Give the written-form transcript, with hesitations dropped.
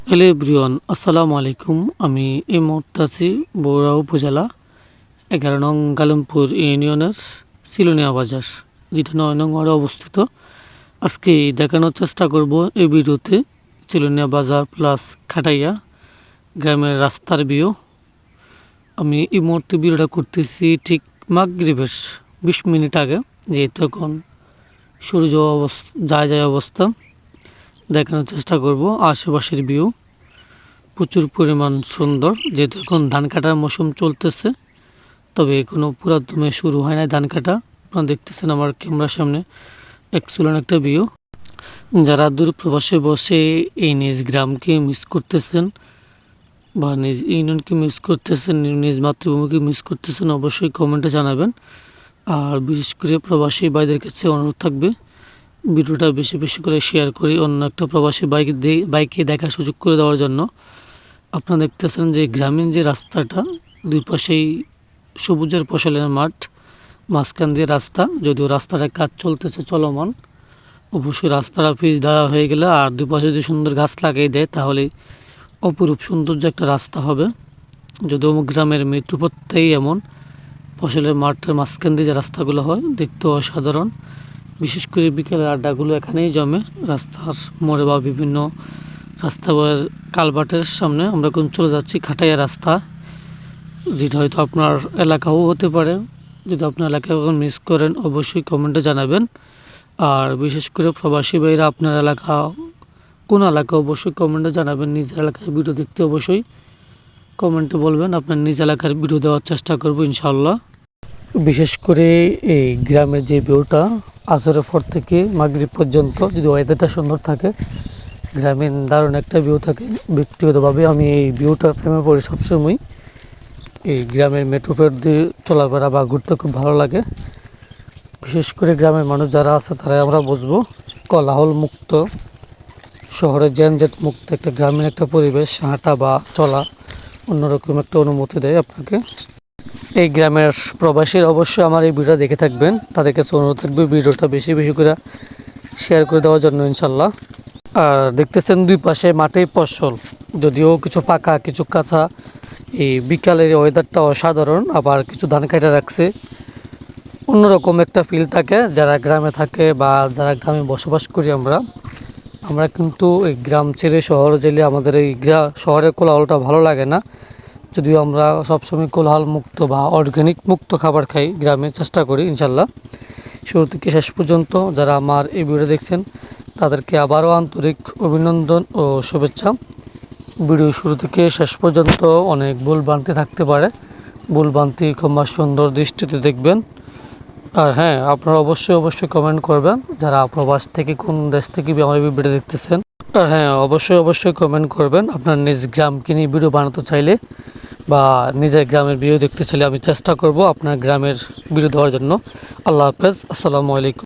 Hello everyone, আসসালামু আলাইকুম। আমি এই মুহূর্তে আছি বগুড়া উপজেলা 11 নং গালমপুর ইউনিয়নের সিলোনিয়া বাজার, যেটা 9 নং ওয়ার্ডে অবস্থিত। আজকে দেখানোর চেষ্টা করব এই ভিডিওতে সিলোনিয়া বাজার প্লাস খাটাইয়া গ্রামের রাস্তার ভিউ। আমি এই মুহূর্তে ভিডিওটা করতেছি ঠিক মাগরিবের 20 মিনিট আগে, যেহেতু এখন সূর্য যায় অবস্থা। দেখানোর চেষ্টা করব আশেপাশের ভিউ। প্রচুর পরিমাণ সুন্দর, যেহেতু এখন ধান কাটার মৌসুম চলতেছে, তবে এখনো পুরাদমে শুরু হয় না ধান কাটা। আপনারা দেখতেছেন আমার ক্যামেরার সামনে এক্সেলেন্ট একটা ভিউ। যারা দূর প্রবাসে বসে এই নিজ গ্রামকে মিস করতেছেন বা নিজ ইউনিয়নকে মিস করতেছেন, নিজ মাতৃভূমিকে মিস করতেছেন, অবশ্যই কমেন্টে জানাবেন। আর বিশেষ করে প্রবাসী ভাইদের কাছে অনুরোধ থাকবে, ভিডিওটা বেশি বেশি করে শেয়ার করি অন্য একটা প্রবাসী বাইকে দেখার সুযোগ করে দেওয়ার জন্য। আপনারা দেখতেছেন যে গ্রামীণ যে রাস্তাটা, দুই পাশেই সবুজের ফসলের মাঠ, মাঝখান দিয়ে রাস্তা। যদিও রাস্তাটা কাজ চলতেছে চলমান, অবশ্যই রাস্তাটা পিচ দেওয়া হয়ে গেলে আর দুই পাশে যদি সুন্দর গাছ লাগিয়ে দেয় তাহলে অপরূপ সৌন্দর্য একটা রাস্তা হবে। যদিও গ্রামের মেট্রোপথটাই এমন, ফসলের মাঠের মাঝখান দিয়ে যে রাস্তাগুলো হয় দেখতে অসাধারণ। বিশেষ করে বিকেলের আড্ডাগুলো এখানেই জমে, রাস্তার মোড়ে বা বিভিন্ন রাস্তা কালভার্টের সামনে। আমরা এখন চলে যাচ্ছি খাটাইয়া রাস্তা, যেটা হয়তো আপনার এলাকাও হতে পারে। যদি আপনার এলাকায় কখন মিস করেন অবশ্যই কমেন্টে জানাবেন। আর বিশেষ করে প্রবাসী ভাইরা আপনার এলাকা কোন এলাকা অবশ্যই কমেন্টে জানাবেন। নিজ এলাকার ভিডিও দেখতে অবশ্যই কমেন্টে বলবেন, আপনার নিজ এলাকার ভিডিও দেওয়ার চেষ্টা করব ইনশাআল্লাহ। বিশেষ করে এই গ্রামের যে ভিউটা, আসরের পর থেকে মাগরিব পর্যন্ত যদি ওয়েদারটা সুন্দর থাকে, গ্রামীণ দারুণ একটা ভিউ থাকে। ব্যক্তিগতভাবে আমি এই ভিউটার প্রেমে পড়ি সবসময়। এই গ্রামের মেট্রোপথ দিয়ে চলাফেরা বা ঘুরতে খুব ভালো লাগে। বিশেষ করে গ্রামের মানুষ যারা আছে তারাই আমরা বুঝবো, কোলাহল মুক্ত, শহরের যানজট মুক্ত একটা গ্রামীণ একটা পরিবেশ, হাঁটা বা চলা অন্যরকম একটা অনুমতি দেয় আপনাকে। এই গ্রামের প্রবাসীর অবশ্যই আমার এই ভিডিও দেখে থাকবেন, তাদের কাছে অনুরোধ থাকবে ভিডিওটা বেশি বেশি করে শেয়ার করে দেওয়ার জন্য ইনশাল্লাহ। আর দেখতেছেন দুই পাশে মাঠে ফসল, যদিও কিছু পাকা কিছু কাঁচা। এই বিকালের ওয়েদারটা অসাধারণ, আবার কিছু ধান কেটে রাখছে। অন্যরকম একটা ফিল থাকে যারা গ্রামে থাকে বা যারা গ্রামে বসবাস করি আমরা কিন্তু এই গ্রাম ছেড়ে শহরে গেলে আমাদের এই শহরের কোলাহলটা ভালো লাগে না। যদিও আমরা সবসময় কোলাহল মুক্ত বা অর্গানিক মুক্ত খাবার খাই, গ্রামে চেষ্টা করি ইনশাল্লাহ। শুরু থেকে শেষ পর্যন্ত যারা আমার এই ভিডিও দেখছেন তাদেরকে আবারও আন্তরিক অভিনন্দন ও শুভেচ্ছা। ভিডিও শুরু থেকে শেষ পর্যন্ত অনেক ভুলভ্রান্তি থাকতে পারে, ভুলভ্রান্তি ক্ষমা সুন্দর দৃষ্টিতে দেখবেন। আর হ্যাঁ, আপনারা অবশ্যই কমেন্ট করবেন যারা প্রবাস থেকে কোন দেশ থেকে আমার ভিডিও দেখতেছেন। আর হ্যাঁ, অবশ্যই কমেন্ট করবেন আপনার নিজ গ্রামকে নিয়ে ভিডিও বানাতে চাইলে বা নিজের গ্রামের ভিডিও দেখতে চাইলে আমি চেষ্টা করব আপনার গ্রামের ভিডিও দেওয়ার জন্য। আল্লাহ হাফেজ, আসসালামু আলাইকুম।